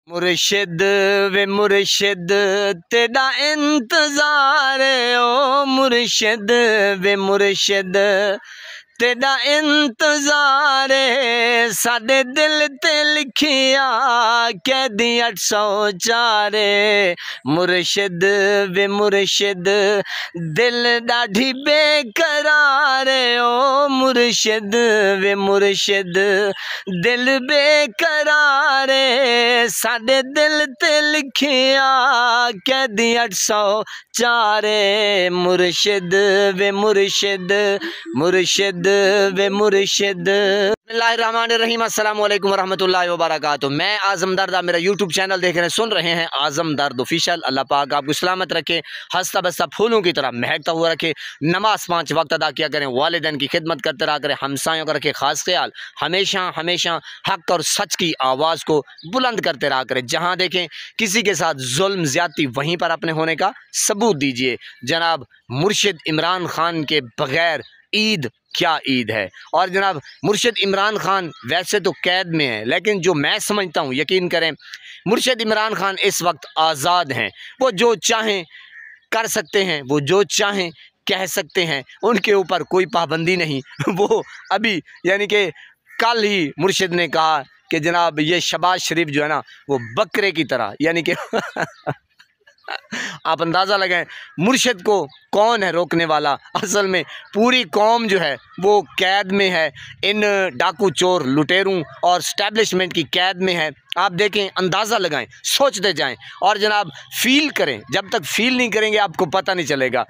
मुर्शिद वे मुर्शिद तेरा इंतजार ओ मुर्शिद वे मुर्शिद तेरा इंतजार साडे दिल ते लिखिया कैदी 804 मुर्शिद वे मुर्शिद दिल डाढ़ी बेकरार ओ मुर्शिद वे मुर्शिद दिल बेकरार साडे दिल ते लिखिया कैदी 804 मुर्शिद वे मुर्शिद मुर्शिद वे मुर्शिद। बिस्मिल्लाहिर्रहमानिर्रहीम, अस्सलाम वालेकुम वरहमतुल्लाहि वबरकातुहू। मैं आज़म दर्द, आप मेरा यूट्यूब चैनल देख रहे हैं, सुन रहे हैं आज़म दर्द ऑफिशियल। अल्लाह पाक आपको सलामत रखे, हंसता बसता फूलों की तरह महकता हुआ रखे। नमाज 5 वक्त अदा किया करें, वालिदैन की खिदमत करते रहा करें, हमसायों का रखे खास ख्याल, हमेशा हमेशा हक और सच की आवाज़ को बुलंद करते रहा करें। जहाँ देखें किसी के साथ जुल्म ज्यादती, वहीं पर अपने होने का सबूत दीजिए। जनाब मुर्शिद इमरान खान के बगैर ईद क्या ईद है। और जनाब मुर्शिद इमरान खान वैसे तो कैद में है, लेकिन जो मैं समझता हूँ, यकीन करें, मुर्शिद इमरान खान इस वक्त आज़ाद हैं। वो जो चाहें कर सकते हैं, वो जो चाहें कह सकते हैं, उनके ऊपर कोई पाबंदी नहीं। वो अभी यानी कि कल ही मुर्शिद ने कहा कि जनाब ये शहबाज शरीफ जो है ना, वो बकरे की तरह, यानी कि आप अंदाज़ा लगाएं मुर्शिद को कौन है रोकने वाला। असल में पूरी कौम जो है वो कैद में है, इन डाकू चोर लुटेरों और स्टैब्लिशमेंट की कैद में है। आप देखें, अंदाज़ा लगाएं, सोचते जाएं और जनाब फील करें। जब तक फील नहीं करेंगे आपको पता नहीं चलेगा।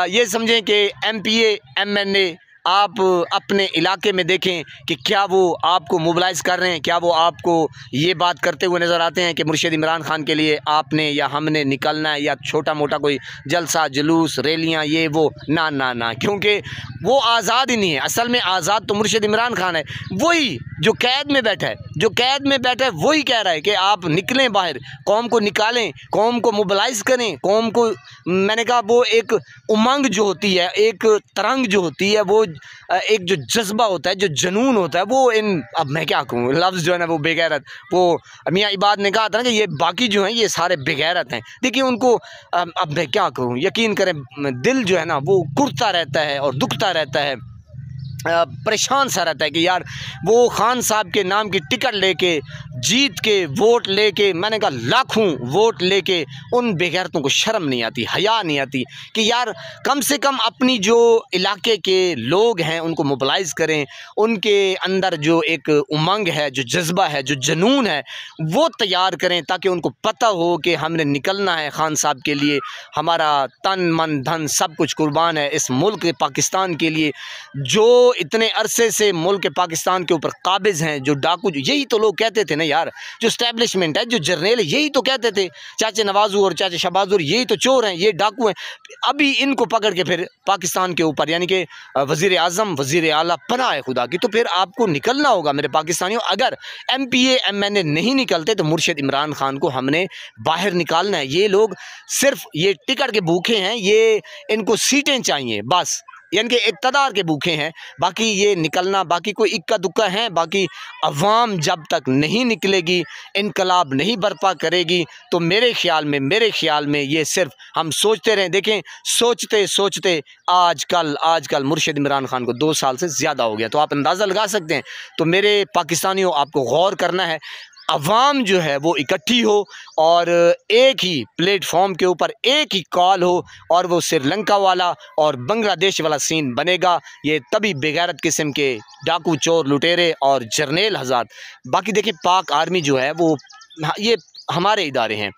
ये समझें कि MPA MNA आप अपने इलाके में देखें कि क्या वो आपको मोबिलाइज़ कर रहे हैं, क्या वो आपको ये बात करते हुए नज़र आते हैं कि मुर्शिद इमरान खान के लिए आपने या हमने निकलना है, या छोटा मोटा कोई जलसा जुलूस रैलियाँ ये वो ना ना ना, क्योंकि वो आज़ाद ही नहीं है। असल में आज़ाद तो मुर्शिद इमरान खान है। वही जो कैद में बैठा है, जो कैद में बैठा है, वही कह रहा है कि आप निकलें बाहर, कौम को निकालें, कौम को मोबिलाइज़ करें, कौम को, मैंने कहा वो एक उमंग जो होती है, एक तरंग जो होती है, वो एक जो जज्बा होता है, जो जुनून होता है, वो इन, अब मैं क्या कहूँ, लफ्ज़ जो है ना वो बेगैरत, वो मियाँ इबाद ने कहा था ना कि ये बाकी जो हैं ये सारे बेगैरत हैं। देखिए उनको अब मैं क्या कहूँ, यकीन करें दिल जो है ना वो कुड़ता रहता है और दुखता रहता है, परेशान सा रहता है कि यार वो खान साहब के नाम की टिकट लेके जीत के वोट लेके, मैंने कहा लाखों वोट लेके, उन बेगैरतों को शर्म नहीं आती, हया नहीं आती कि यार कम से कम अपनी जो इलाके के लोग हैं उनको मोबिलाइज़ करें, उनके अंदर जो एक उमंग है, जो जज्बा है, जो जुनून है, वो तैयार करें, ताकि उनको पता हो कि हमने निकलना है खान साहब के लिए, हमारा तन मन धन सब कुछ कुर्बान है इस मुल्क पाकिस्तान के लिए। जो इतने अरसे से मुल्क पाकिस्तान के ऊपर काबिज हैं, जो डाकू, यही तो लोग कहते थे ना यार, जो स्टैब्लिशमेंट है, जो जर्नल, यही तो कहते थे चाचे नवाजू और चाचे शहबाजूर यही तो चोर हैं, ये डाकू हैं। अभी इनको पकड़ के फिर पाकिस्तान के ऊपर, यानी कि वज़ीर आज़म वज़ीर आला पनाह है खुदा की, तो फिर आपको निकलना होगा मेरे पाकिस्तानियों। अगर MPA MNA नहीं निकलते तो मुर्शिद इमरान खान को हमने बाहर निकालना है। ये लोग सिर्फ ये टिकट के भूखे हैं, ये इनको सीटें चाहिए बस, यानी कि इक़्तिदार के भूखे हैं, बाकी ये निकलना, बाकी कोई इक्का दुक्का है। बाकी अवाम जब तक नहीं निकलेगी, इनकलाब नहीं बर्पा करेगी, तो मेरे ख़्याल में ये सिर्फ हम सोचते रहें। देखें सोचते सोचते आजकल मुर्शिद इमरान खान को 2 साल से ज़्यादा हो गया, तो आप अंदाज़ा लगा सकते हैं। तो मेरे पाकिस्तानियों, आपको गौर करना है, अवाम जो है वो इकट्ठी हो और एक ही प्लेटफॉर्म के ऊपर एक ही कॉल हो, और वो श्रीलंका वाला और बांग्लादेश वाला सीन बनेगा। ये तभी बेगैरत किस्म के डाकू चोर लुटेरे और जर्नेल हज़ार, बाकी देखिए पाक आर्मी जो है वो, ये हमारे इदारे हैं,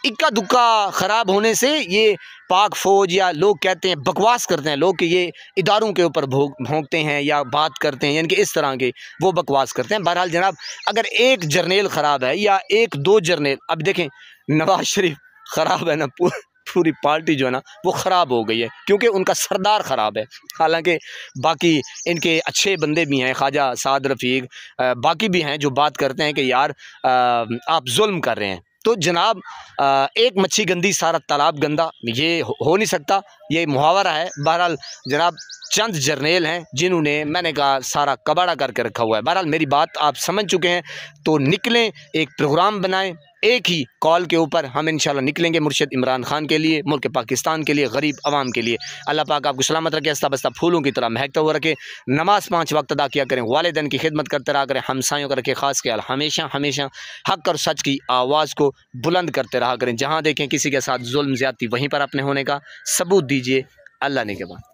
इक्का दुक्का ख़राब होने से ये पाक फ़ौज, या लोग कहते हैं, बकवास करते हैं लोग कि ये इदारों के ऊपर भोंकते हैं या बात करते हैं, यानी कि इस तरह के वो बकवास करते हैं। बहरहाल जनाब, अगर एक जर्नेल ख़राब है या 1-2 जर्नेल, अब देखें नवाज शरीफ ख़राब है ना, पूरी पार्टी जो है ना वो ख़राब हो गई है, क्योंकि उनका सरदार ख़राब है। हालांकि बाकी इनके अच्छे बंदे भी हैं, ख्वाजा साद रफ़ीक, बाकी भी हैं जो बात करते हैं कि यार आप जुल्म कर रहे हैं। तो जनाब एक मच्छी गंदी सारा तालाब गंदा, ये हो नहीं सकता, ये मुहावरा है। बहरहाल जनाब चंद जर्नेल हैं जिन्होंने, मैंने कहा, सारा कबाड़ा करके रखा हुआ है। बहरहाल मेरी बात आप समझ चुके हैं, तो निकलें, एक प्रोग्राम बनाएं, एक ही कॉल के ऊपर हम इंशाल्लाह निकलेंगे मुर्शिद इमरान खान के लिए, मुल्क पाकिस्तान के लिए, गरीब आवाम के लिए। अल्लाह पाक आपको सलामत रखे, हंसता बसता फूलों की तरह महकता हुआ रखे। नमाज 5 वक्त अदा किया करें, वालिदैन की खिदमत करते रहा करें, हमसायों का रखे खास ख्याल, हमेशा हमेशा हक और सच की आवाज़ को बुलंद करते रहा करें। जहाँ देखें किसी के साथ जुल्म ज़्यादती, वहीं पर अपने होने का सबूत दीजिए। अल्लाह ने के बाद।